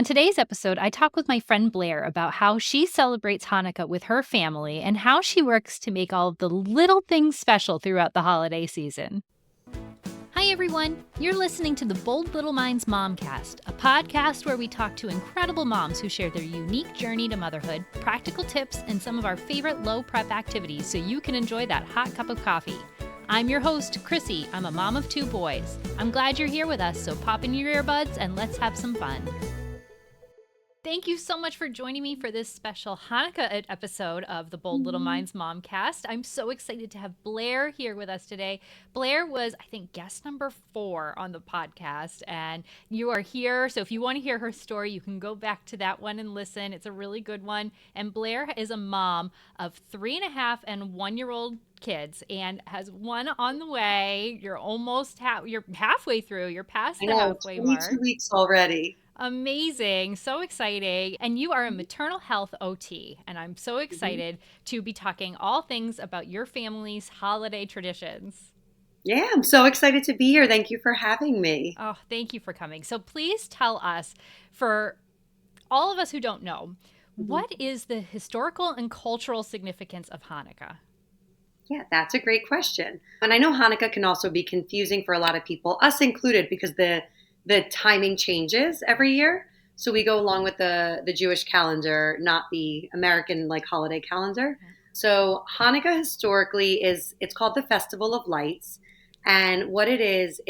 On today's episode, I talk with my friend Blair about how she celebrates Hanukkah with her family and how she works to make all of the little things special throughout the holiday season. Hi, everyone. You're listening to the Bold Little Minds Momcast, a podcast where we talk to incredible moms who share their unique journey to motherhood, practical tips, and some of our favorite low prep activities so you can enjoy that hot cup of coffee. I'm your host, Krissy. I'm a mom of 2 boys. I'm glad you're here with us, so pop in your earbuds and let's have some fun. Thank you so much for joining me for this special Hanukkah episode of the Bold Little Minds Momcast. I'm so excited to have Blair here with us today. Blair was, I think, guest number 4 on the podcast, and you are here. So if you want to hear her story, you can go back to that one and listen. It's a really good one. And Blair is a mom of 3.5 and 1-year-old kids and has one on the way. You're almost you're halfway through. You're past the halfway mark. 22 weeks already. Amazing. So exciting. And you are a maternal health OT. And I'm so excited to be talking all things about your family's holiday traditions. Yeah, I'm so excited to be here. Thank you for having me. Oh, thank you for coming. So please tell us, for all of us who don't know, what is the historical and cultural significance of Hanukkah? Yeah, that's a great question. And I know Hanukkah can also be confusing for a lot of people, us included, because the timing changes every year. So we go along with the Jewish calendar, not the American holiday calendar. So Hanukkah historically it's called the Festival of Lights. And what it is,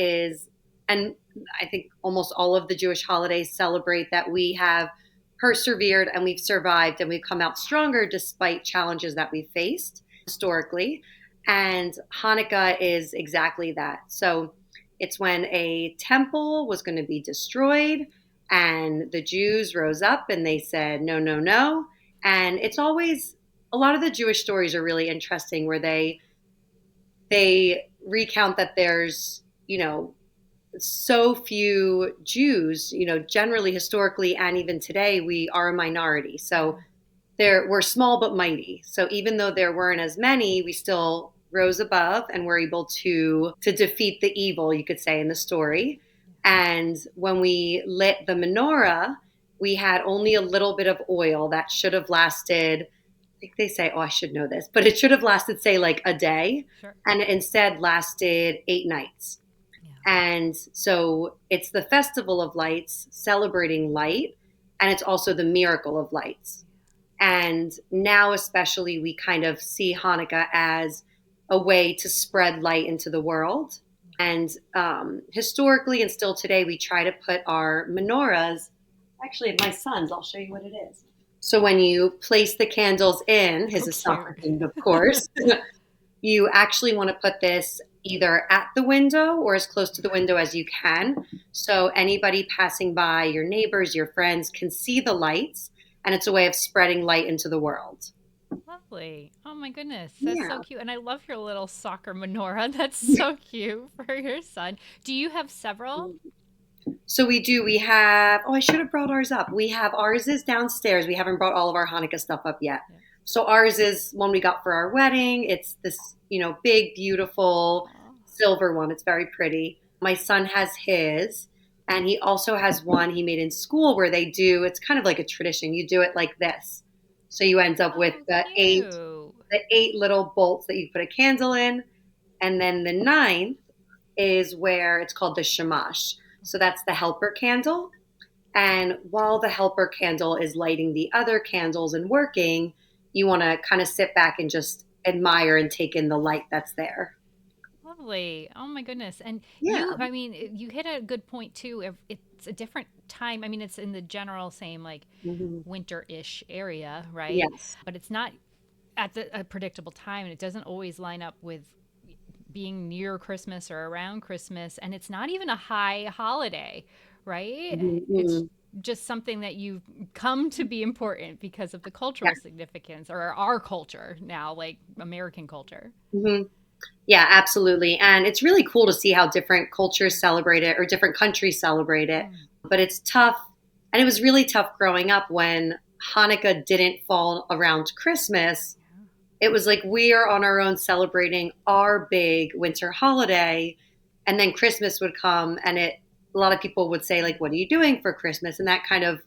and I think almost all of the Jewish holidays celebrate that we have persevered and we've survived and we've come out stronger despite challenges that we've faced historically. And Hanukkah is exactly that. So it's when a temple was going to be destroyed and the Jews rose up and they said, no, no, no. And it's always, a lot of the Jewish stories are really interesting where they recount that there's, so few Jews, generally historically and even today we are a minority. So we're small but mighty. So even though there weren't as many, we still rose above and were able to defeat the evil, you could say, in the story. And when we lit the menorah, we had only a little bit of oil that should have lasted, I think they say, I should know this, but it should have lasted, say, a day. Sure. And it instead lasted 8 nights. Yeah. And so it's the Festival of Lights, celebrating light, and it's also the miracle of lights. And now especially we kind of see Hanukkah as a way to spread light into the world. And historically and still today, we try to put our menorahs, actually my son's, I'll show you what it is. So when you place the candles in, his is soccer themed, of course, you actually want to put this either at the window or as close to the window as you can. So anybody passing by, your neighbors, your friends, can see the lights. And it's a way of spreading light into the world. Lovely. Oh my goodness. That's so cute. And I love your little soccer menorah. That's so cute for your son. Do you have several? So we do. We have, I should have brought ours up. Ours is downstairs. We haven't brought all of our Hanukkah stuff up yet. Yeah. So ours is one we got for our wedding. It's this, big, beautiful silver one. It's very pretty. My son has his. And he also has one he made in school where they do, it's kind of like a tradition. You do it like this. So you end up with the eight little bolts that you put a candle in. And then the 9th is where it's called the shamash. So that's the helper candle. And while the helper candle is lighting the other candles and working, you want to kind of sit back and just admire and take in the light that's there. Lovely. Oh my goodness. And you hit a good point too. It's a different time. I mean, it's in the general same winter-ish area, right? Yes. But it's not at a predictable time, and it doesn't always line up with being near Christmas or around Christmas. And it's not even a high holiday, right? Mm-hmm. It's just something that you've come to be important because of the cultural significance, or our culture now, like American culture. Mm-hmm. Yeah, absolutely. And it's really cool to see how different cultures celebrate it or different countries celebrate it. But it's tough. And it was really tough growing up when Hanukkah didn't fall around Christmas. It was like we are on our own celebrating our big winter holiday. And then Christmas would come and a lot of people would say, what are you doing for Christmas? And that kind of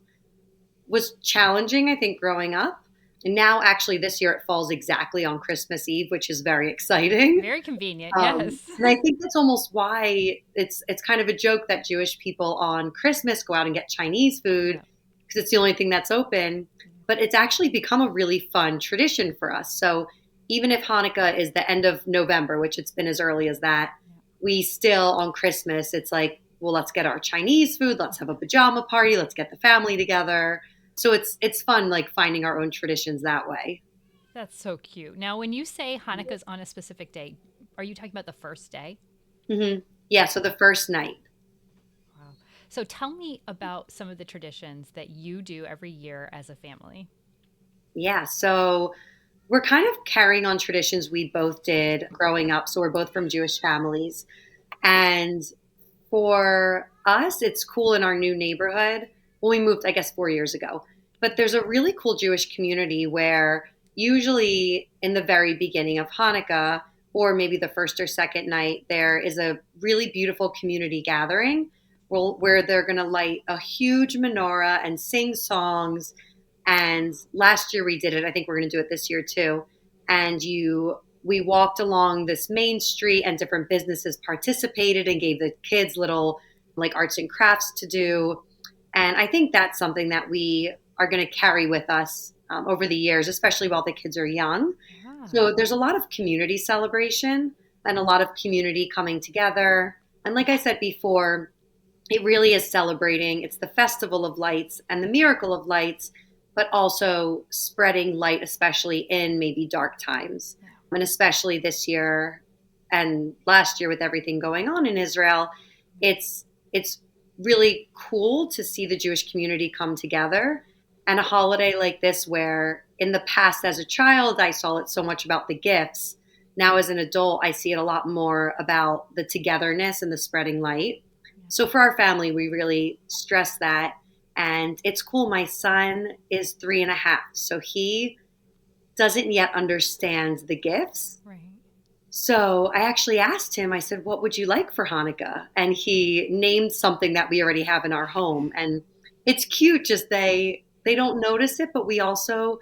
was challenging, I think, growing up. And now, actually, this year it falls exactly on Christmas Eve, which is very exciting. Very convenient, yes. And I think that's almost why it's kind of a joke that Jewish people on Christmas go out and get Chinese food Yeah. because it's the only thing that's open. But it's actually become a really fun tradition for us. So even if Hanukkah is the end of November, which it's been as early as that, we still on Christmas, it's like, well, let's get our Chinese food, let's have a pajama party, let's get the family together. So it's fun like finding our own traditions that way. That's so cute. Now, when you say Hanukkah's on a specific day, are you talking about the first day? Hmm. Yeah, so the first night. Wow. So tell me about some of the traditions that you do every year as a family. Yeah, so we're kind of carrying on traditions we both did growing up. So we're both from Jewish families. And for us, it's cool in our new neighborhood. Well, we moved, I guess, 4 years ago. But there's a really cool Jewish community where usually in the very beginning of Hanukkah, or maybe the first or second night, there is a really beautiful community gathering where they're going to light a huge menorah and sing songs. And last year we did it. I think we're going to do it this year too. And we walked along this main street and different businesses participated and gave the kids little like arts and crafts to do. And I think that's something that we are going to carry with us over the years, especially while the kids are young. Yeah. So there's a lot of community celebration and a lot of community coming together. And like I said before, it really is celebrating. It's the festival of lights and the miracle of lights, but also spreading light, especially in maybe dark times. Yeah. And especially this year and last year with everything going on in Israel, it's really cool to see the Jewish community come together. And a holiday like this, where in the past as a child, I saw it so much about the gifts. Now, as an adult, I see it a lot more about the togetherness and the spreading light. So for our family, we really stress that. And it's cool. My son is 3.5. So he doesn't yet understand the gifts. Right. So I actually asked him, I said, what would you like for Hanukkah? And he named something that we already have in our home. And it's cute, just they don't notice it, but we also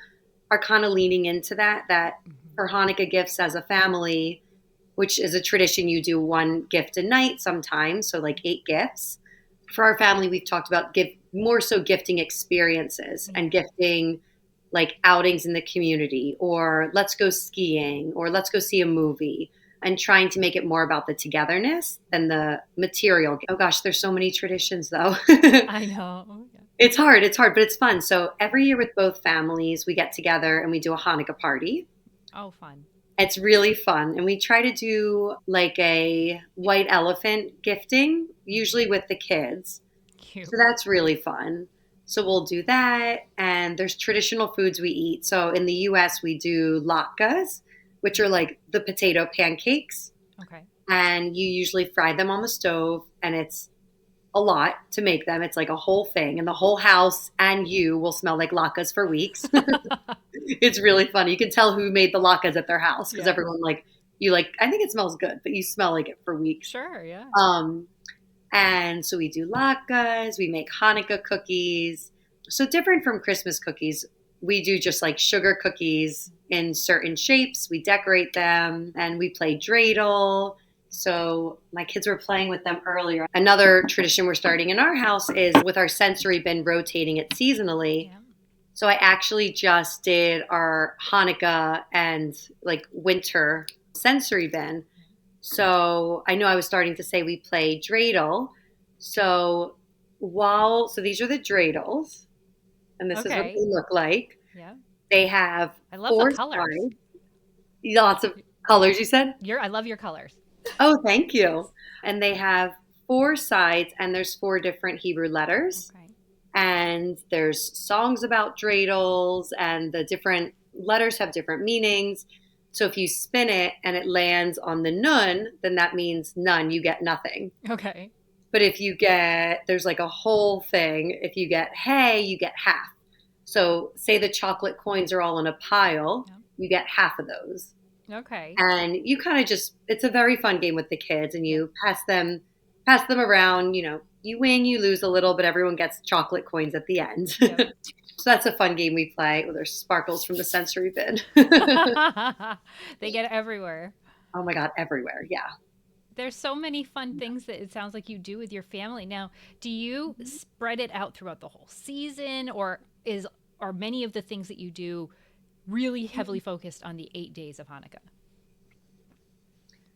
are kind of leaning into that Mhm. for Hanukkah gifts as a family, which is a tradition, you do one gift a night sometimes, so like 8 gifts. For our family, we've talked about more so gifting experiences Yeah. and gifting like outings in the community, or let's go skiing, or let's go see a movie, and trying to make it more about the togetherness than the material. Oh gosh, there's so many traditions though. I know. Yeah. It's hard, but it's fun. So every year with both families, we get together and we do a Hanukkah party. Oh, fun. It's really fun. And we try to do like a white elephant gifting, usually with the kids. Cute. So that's really fun. So we'll do that. And there's traditional foods we eat. So in the US, we do latkes, which are like the potato pancakes. Okay. And you usually fry them on the stove. And it's a lot to make them. It's like a whole thing. And the whole house and you will smell like latkes for weeks. It's really funny. You can tell who made the latkes at their house because Yeah. everyone you like, I think it smells good, but you smell like it for weeks. Sure. Yeah. Um, and so we do latkes, we make Hanukkah cookies. So different from Christmas cookies, we do just like sugar cookies in certain shapes. We decorate them and we play dreidel. So my kids were playing with them earlier. Another tradition we're starting in our house is with our sensory bin rotating it seasonally. Yeah. So I actually just did our Hanukkah and like winter sensory bin. So I know I was starting to say we play dreidel. So so these are the dreidels, and this is what Okay. they look like. Yeah. They have I love the four colors. sides, lots of colors. You said? I love your colors. Oh, thank you. And they have 4 sides, and there's 4 different Hebrew letters. Okay. And there's songs about dreidels, and the different letters have different meanings. So if you spin it and it lands on the nun, then that means none, you get nothing. Okay. But if you get, there's like a whole thing. If you get hey, you get half. So say the chocolate coins are all in a pile, Yeah. you get half of those. Okay. And you kind of just, it's a very fun game with the kids, and Yeah. you pass them around, you win, you lose a little, but everyone gets chocolate coins at the end. Yep. So that's a fun game we play. Oh, there's sparkles from the sensory bin. They get everywhere. Oh my God, everywhere. Yeah. There's so many fun things that it sounds like you do with your family. Now, do you spread it out throughout the whole season, or is are many of the things that you do really heavily focused on the 8 days of Hanukkah?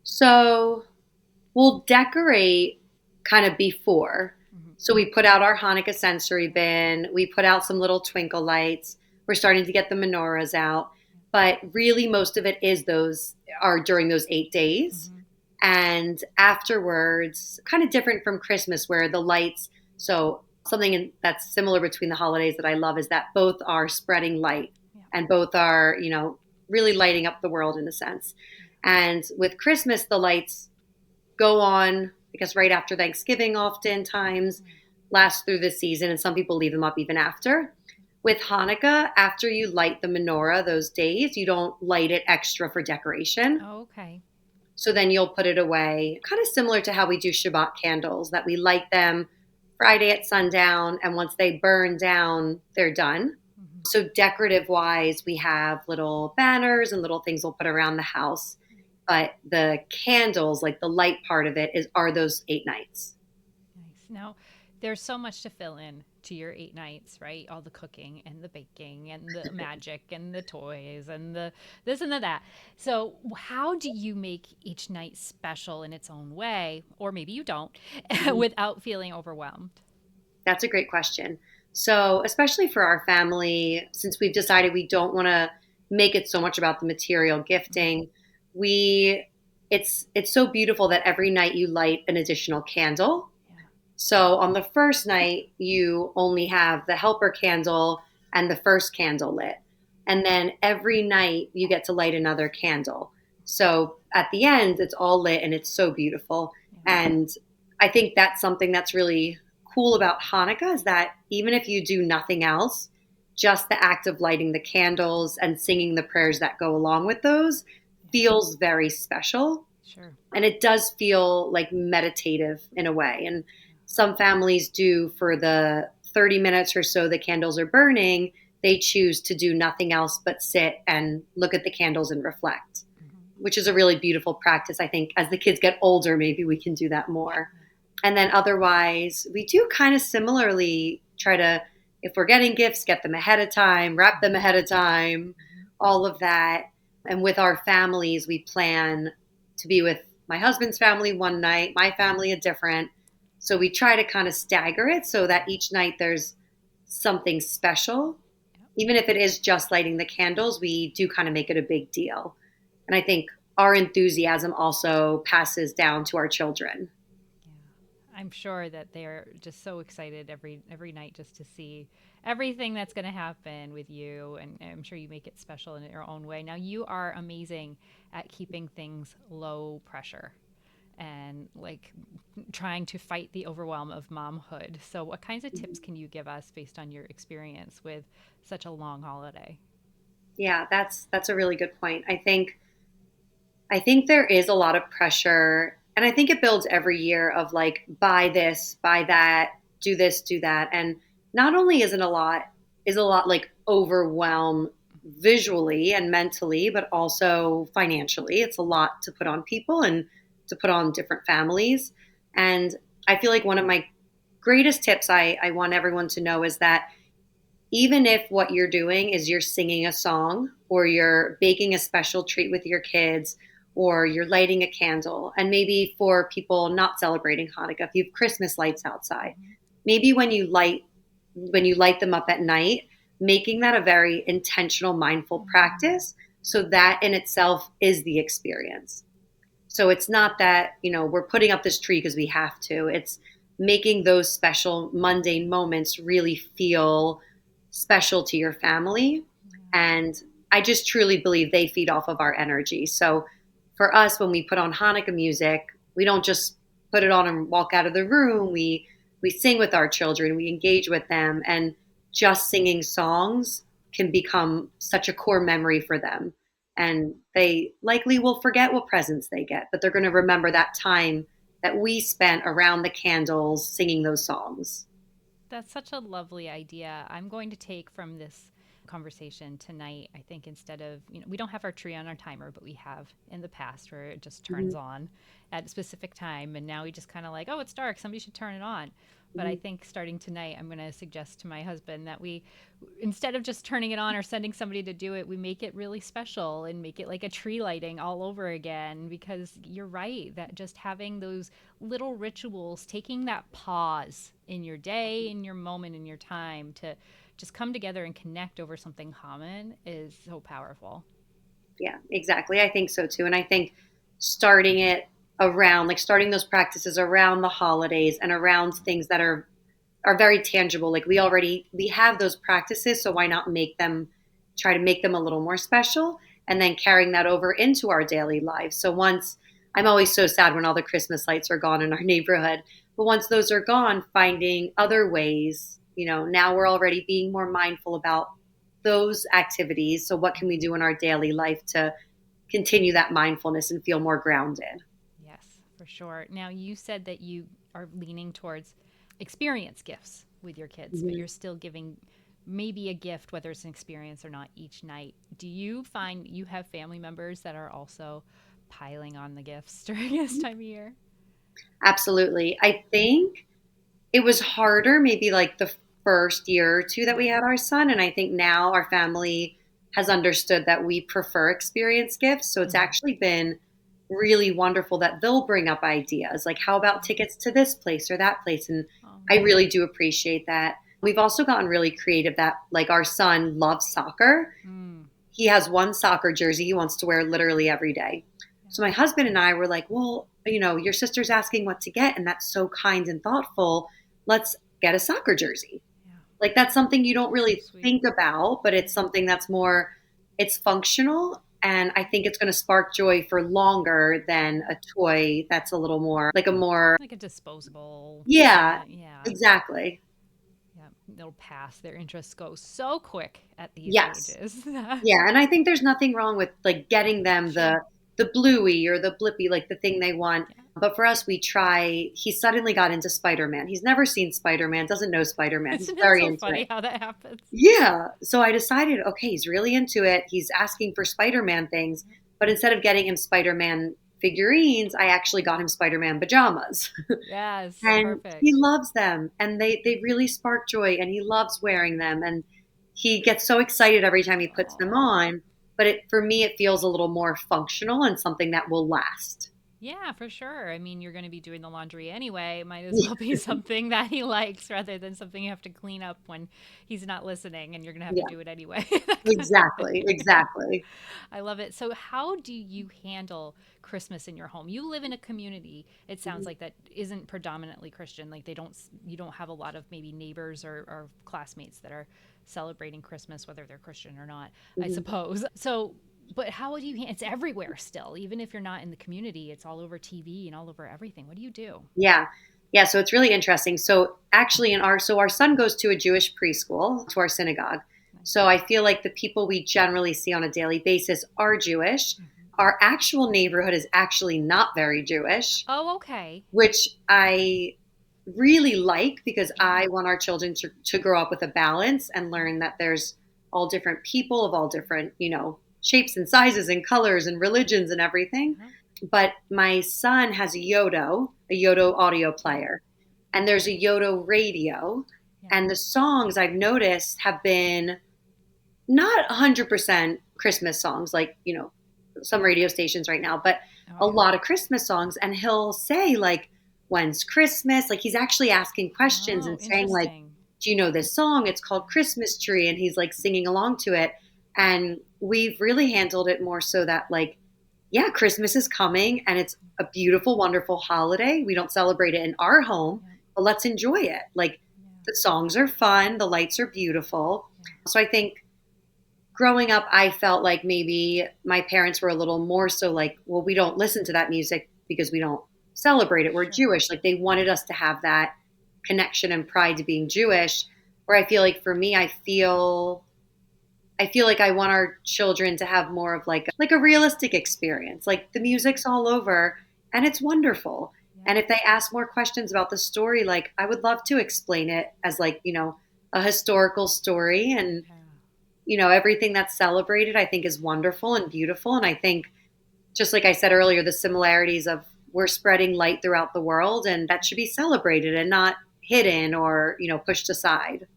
So we'll decorate kind of before. Mm-hmm. So we put out our Hanukkah sensory bin. We put out some little twinkle lights. We're starting to get the menorahs out. But really, most of it is those are during those 8 days. Mm-hmm. And afterwards, kind of different from Christmas, where the lights, so something that's similar between the holidays that I love is that both are spreading light Yeah. and both are, really lighting up the world in a sense. And with Christmas, the lights go on, I guess, right after Thanksgiving, oftentimes, last through the season, and some people leave them up even after. With Hanukkah, after you light the menorah those days, you don't light it extra for decoration. Oh, okay. So then you'll put it away, kind of similar to how we do Shabbat candles, that we light them Friday at sundown, and once they burn down, they're done. Mm-hmm. So decorative wise, we have little banners and little things we'll put around the house. But the candles, like the light part of it, are those 8 nights. Nice. Now, there's so much to fill in to your 8 nights, right? All the cooking and the baking and the magic and the toys and the this and the that. So, how do you make each night special in its own way, or maybe you don't, Mhm. without feeling overwhelmed? That's a great question. So, especially for our family, since we've decided we don't want to make it so much about the material gifting, we it's so beautiful that every night you light an additional candle. Yeah. So on the first night, you only have the helper candle and the first candle lit. And then every night you get to light another candle. So at the end, it's all lit and it's so beautiful. Yeah. And I think that's something that's really cool about Hanukkah is that even if you do nothing else, just the act of lighting the candles and singing the prayers that go along with those feels very special. Sure. And it does feel like meditative in a way. And some families do for the 30 minutes or so the candles are burning, they choose to do nothing else but sit and look at the candles and reflect, which is a really beautiful practice. I think as the kids get older, maybe we can do that more. And then otherwise, we do kind of similarly try to, if we're getting gifts, get them ahead of time, wrap them ahead of time, all of that. And with our families, we plan to be with my husband's family one night, my family a different. So we try to kind of stagger it so that each night there's something special. Even if it is just lighting the candles, we do kind of make it a big deal. And I think our enthusiasm also passes down to our children. Yeah. I'm sure that they're just so excited every night just to see everything that's going to happen with you, and I'm sure you make it special in your own way. Now, you are amazing at keeping things low pressure and like trying to fight the overwhelm of momhood. So what kinds of tips can you give us based on your experience with such a long holiday? Yeah, that's a really good point. I think there is a lot of pressure, and I think it builds every year of like buy this, buy that, do this, do that. And not only is a lot like overwhelm visually and mentally, but also financially. It's a lot to put on people and to put on different families. And I feel like one of my greatest tips I want everyone to know is that even if what you're doing is you're singing a song or you're baking a special treat with your kids or you're lighting a candle, and maybe for people not celebrating Hanukkah, if you have Christmas lights outside, maybe when you light them up at night, making that a very intentional, mindful practice, so that in itself is the experience. So it's not that, we're putting up this tree because we have to. It's making those special mundane moments really feel special to your family. And I just truly believe they feed off of our energy. So for us, when we put on Hanukkah music, we don't just put it on and walk out of the room. We sing with our children, we engage with them, and just singing songs can become such a core memory for them. And they likely will forget what presents they get, but they're going to remember that time that we spent around the candles singing those songs. That's such a lovely idea. I'm going to take from this conversation tonight. I think instead of, we don't have our tree on our timer, but we have in the past where it just turns Mhm, on at a specific time. And now we just kind of like, oh, it's dark. Somebody should turn it on. But I mhm. think starting tonight, I'm going to suggest to my husband that we, instead of just turning it on or sending somebody to do it, we make it really special and make it like a tree lighting all over again. Because you're right that just having those little rituals, taking that pause in your day, in your moment, in your time to just come together and connect over something common is so powerful. Yeah, exactly. I think so too. And I think starting it around, like starting those practices around the holidays and around things that are very tangible. Like we have those practices, so why not make them try to make them a little more special and then carrying that over into our daily lives. So once I'm always so sad when all the Christmas lights are gone in our neighborhood, but once those are gone, finding other ways, now we're already being more mindful about those activities. So what can we do in our daily life to continue that mindfulness and feel more grounded? Yes, for sure. Now, you said that you are leaning towards experience gifts with your kids, but Mhm. you're still giving maybe a gift, whether it's an experience or not, each night. Do you find you have family members that are also piling on the gifts during this time of year? Absolutely. I think it was harder maybe like the first year or two that we had our son, and I think now our family has understood that we prefer experience gifts, so it's Mm-hmm. actually been really wonderful that they'll bring up ideas, like, "How about tickets to this place or that place?" And Oh, I really do appreciate that. We've also gotten really creative that like, our son loves soccer. mm, He has one soccer jersey he wants to wear literally every day. yeah, So my husband and I were like, well, your sister's asking what to get, and that's so kind and thoughtful. Let's get a soccer jersey. yeah. Like that's something you don't So really sweet. think about, but it's something that's more, it's functional. And I think it's going to spark joy for longer than a toy that's a little more like a more, Like a disposable kind yeah, of, yeah. exactly. Yeah, they'll pass. Their interests go so quick at these Yes. ages. Yeah, and I think there's nothing wrong with like getting them Sure. the bluey or the blippy, like the thing they want. Yeah. But for us, we try. He suddenly got into Spider-Man. He's never seen Spider-Man, doesn't know Spider-Man. He's Isn't it very so into it. funny how that happens? Yeah. So I decided, okay, he's really into it. He's asking for Spider-Man things. But instead of getting him Spider-Man figurines, I actually got him Spider-Man pajamas. Yes, And he perfect. loves them and they really spark joy and he loves wearing them and he gets so excited every time he puts them Oh. on, but it for me it feels a little more functional and something that will last. Yeah, for sure. I mean, you're going to be doing the laundry anyway. It might as well be something that he likes rather than something you have to clean up when he's not listening and you're going to have to Yeah, do it anyway. That kind of exactly, thing. exactly. I love it. So, how do you handle Christmas in your home? You live in a community. It sounds Mhm, like that isn't predominantly Christian. Like you don't have a lot of maybe neighbors or classmates that are celebrating Christmas, whether they're Christian or not. I mhm. suppose. So, but how do you? It's everywhere still. Even if you're not in the community, it's all over TV and all over everything. What do you do? Yeah. Yeah, so it's really interesting. So actually our son goes to a Jewish preschool, to our synagogue. Nice. So I feel like the people we generally see on a daily basis are Jewish. Hmm. Our actual neighborhood is actually not very Jewish, Oh, okay. which I really like because Yeah. I want our children to grow up with a balance and Yeah. learn that there's all different people of all different, shapes and sizes and colors and religions and everything. Yeah. But my son has a Yodo audio Yeah. player, and there's a Yodo radio. Yeah. And the songs I've noticed have been not 100% Christmas songs, like, some radio stations right now, but Oh, a yeah. lot of Christmas songs. And he'll say, like, when's Christmas? Like, he's actually asking questions Oh, and saying, like, interesting. do you know this song? It's called Christmas Tree. And he's like singing along to it. And we've really handled it more so that, like, yeah, Christmas is coming and it's a beautiful, wonderful holiday. We don't celebrate it in our home, Yeah. but let's enjoy it. Like, Yeah. the songs are fun, the lights are beautiful. Yeah. So I think growing up, I felt like maybe my parents were a little more so like, well, we don't listen to that music because we don't celebrate it. We're Sure. Jewish. Like they wanted us to have that connection and pride to being Jewish. Where I feel like for me, I feel like I want our children to have more of like a realistic experience. Like the music's all over and it's wonderful. Yeah. And if they ask more questions about the story, like I would love to explain it as like, a historical story. And, Yeah. everything that's celebrated, I think is wonderful and beautiful. And I think, just like I said earlier, the similarities of we're spreading light throughout the world, and that should be celebrated and not hidden or, pushed aside.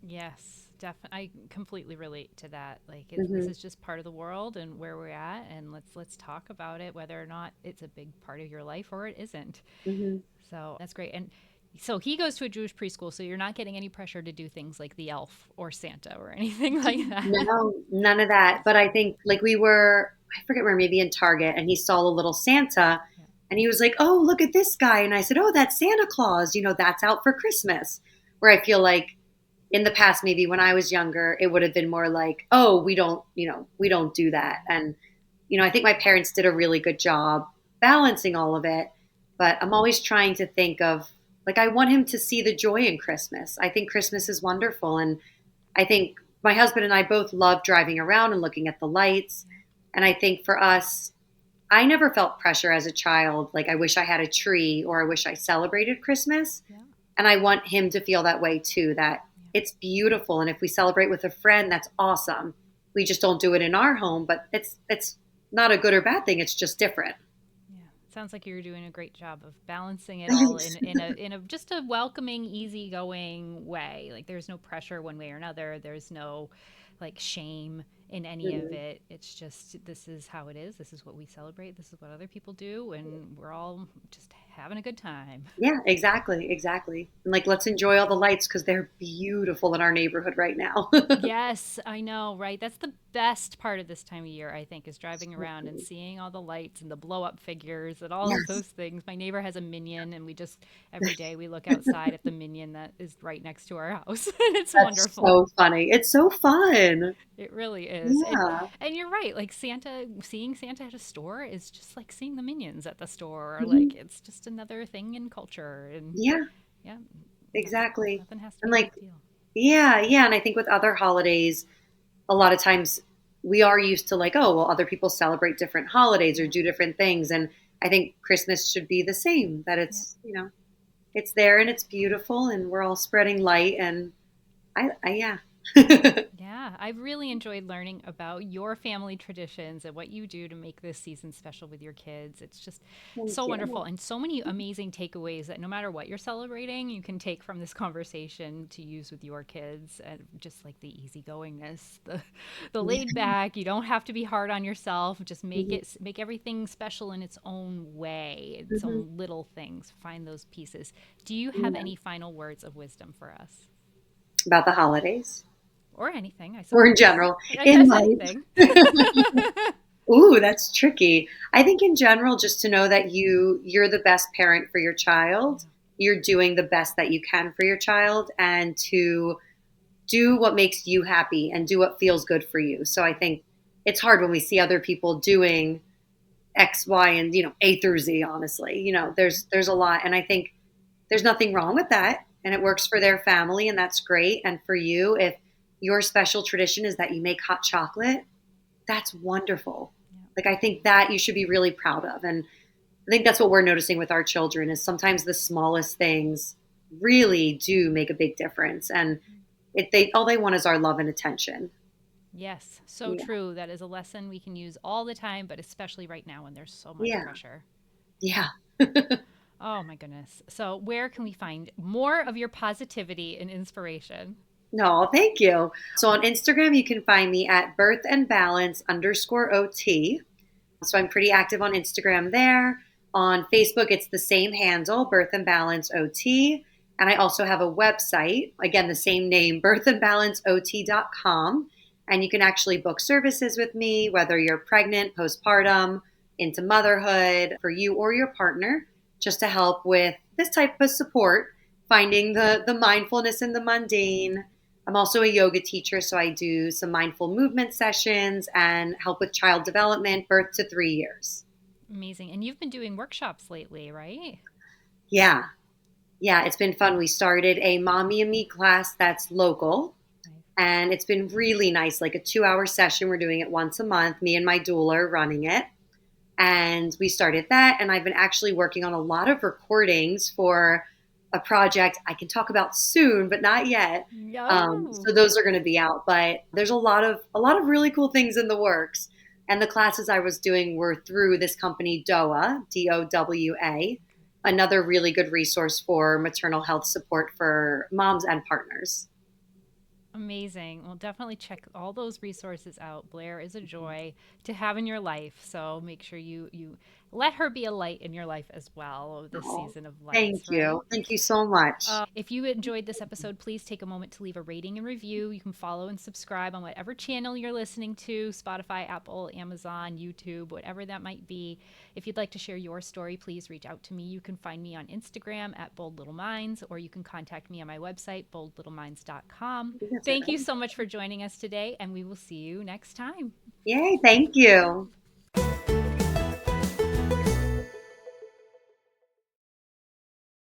Yes, definitely. I completely relate to that. Like this Hmm. is just part of the world and where we're at, and let's talk about it, whether or not it's a big part of your life or it isn't. Hmm. So that's great. And so he goes to a Jewish preschool, so you're not getting any pressure to do things like the elf or Santa or anything like that. No, none of that. But I think like I forget where, maybe in Target, and he saw a little Santa, Yeah. and he was like, "Oh, look at this guy." And I said, "Oh, that's Santa Claus. That's out for Christmas." Where I feel like in the past, maybe when I was younger, it would have been more like, "Oh, we don't do that." And, I think my parents did a really good job balancing all of it. But I'm always trying to think of, like, I want him to see the joy in Christmas. I think Christmas is wonderful. And I think my husband and I both love driving around and looking at the lights. And I think for us, I never felt pressure as a child. Like, I wish I had a tree or I wish I celebrated Christmas. Yeah. And I want him to feel that way too, that it's beautiful. And if we celebrate with a friend, that's awesome. We just don't do it in our home, but it's not a good or bad thing. It's just different. Yeah, sounds like you're doing a great job of balancing it all Thanks. in a just a welcoming, easygoing way. Like there's no pressure one way or another. There's no like shame in any of Mhm. it. It's just this is how it is. This is what we celebrate. This is what other people do, and we're all just having a good time. Yeah, exactly, exactly. And like, let's enjoy all the lights because they're beautiful in our neighborhood right now. Yes, I know, right? That's the best part of this time of year, I think, is driving around and seeing all the lights and the blow up figures and all of Yes. those things. My neighbor has a minion, and we just every day we look outside at the minion that is right next to our house. And it's That's wonderful. so funny. It's so fun. It really is. Yeah. And you're right. Like seeing Santa at a store is just like seeing the minions at the store. Or Mhm. like it's just another thing in culture. And Yeah, yeah, nothing exactly. nothing has to And be a like, big deal. yeah, yeah. And I think with other holidays, a lot of times we are used to like, oh, well, other people celebrate different holidays or Yeah. do different things. And I think Christmas should be the same, that Yeah. it's there and it's beautiful and we're all spreading light. And yeah. Yeah, I've really enjoyed learning about your family traditions and what you do to make this season special with your kids. It's just Thank so you. wonderful and so many amazing takeaways that no matter what you're celebrating, you can take from this conversation to use with your kids. And just like the easygoingness, the laid Yeah. back. You don't have to be hard on yourself. Just Mhm. make everything special in its own way, its Mhm. own little things. Find those pieces. Do you have Yeah. any final words of wisdom for us? About the holidays Or anything, I or in suppose. general I in guess life. anything. Ooh, that's tricky. I think in general, just to know that you're the best parent for your child. Yeah. You're doing the best that you can for your child, and to do what makes you happy and do what feels good for you. So I think it's hard when we see other people doing X, Y, and A through Z. Honestly, Mhm. there's a lot, and I think there's nothing wrong with that, and it works for their family, and that's great. And for you, if your special tradition is that you make hot chocolate, that's wonderful. Yeah. Like, I think that you should be really proud of. And I think that's what we're noticing with our children is sometimes the smallest things really do make a big difference. And they all they want is our love and attention. Yes, so Yeah. true. That is a lesson we can use all the time, but especially right now when there's so much Yeah. pressure. Yeah. Oh my goodness. So, where can we find more of your positivity and inspiration? No, thank you. So on Instagram, you can find me at birthandbalance_OT. So I'm pretty active on Instagram there. On Facebook, it's the same handle, Birth and Balance OT. And I also have a website, again, the same name, birthandbalanceot.com. And you can actually book services with me, whether you're pregnant, postpartum, into motherhood, for you or your partner, just to help with this type of support, finding the mindfulness in the mundane. I'm also a yoga teacher, so I do some mindful movement sessions and help with child development, birth to 3 years. Amazing. And you've been doing workshops lately, right? Yeah, yeah, it's been fun. We started a mommy and me class that's local, Nice. and it's been really nice. Like a 2 hour session. We're doing it once a month. Me and my doula are running it. And we started that. And I've been actually working on a lot of recordings for a project I can talk about soon, but not yet. No. So those are going to be out. But there's a lot of really cool things in the works. And the classes I was doing were through this company, DOA, DOWA, another really good resource for maternal health support for moms and partners. Amazing. Well, definitely check all those resources out. Blair is a joy to have in your life. So make sure you let her be a light in your life as well this Oh, season of thank lights, right? you. Thank you so much. If you enjoyed this episode, please take a moment to leave a rating and review. You can follow and subscribe on whatever channel you're listening to: Spotify, Apple, Amazon, YouTube, whatever that might be. If you'd like to share your story, please reach out to me. You can find me on Instagram at Bold Little Minds, or you can contact me on my website, boldlittleminds.com. That's Thank you right. so much for joining us today, and we will see you next time. Yay, thank you.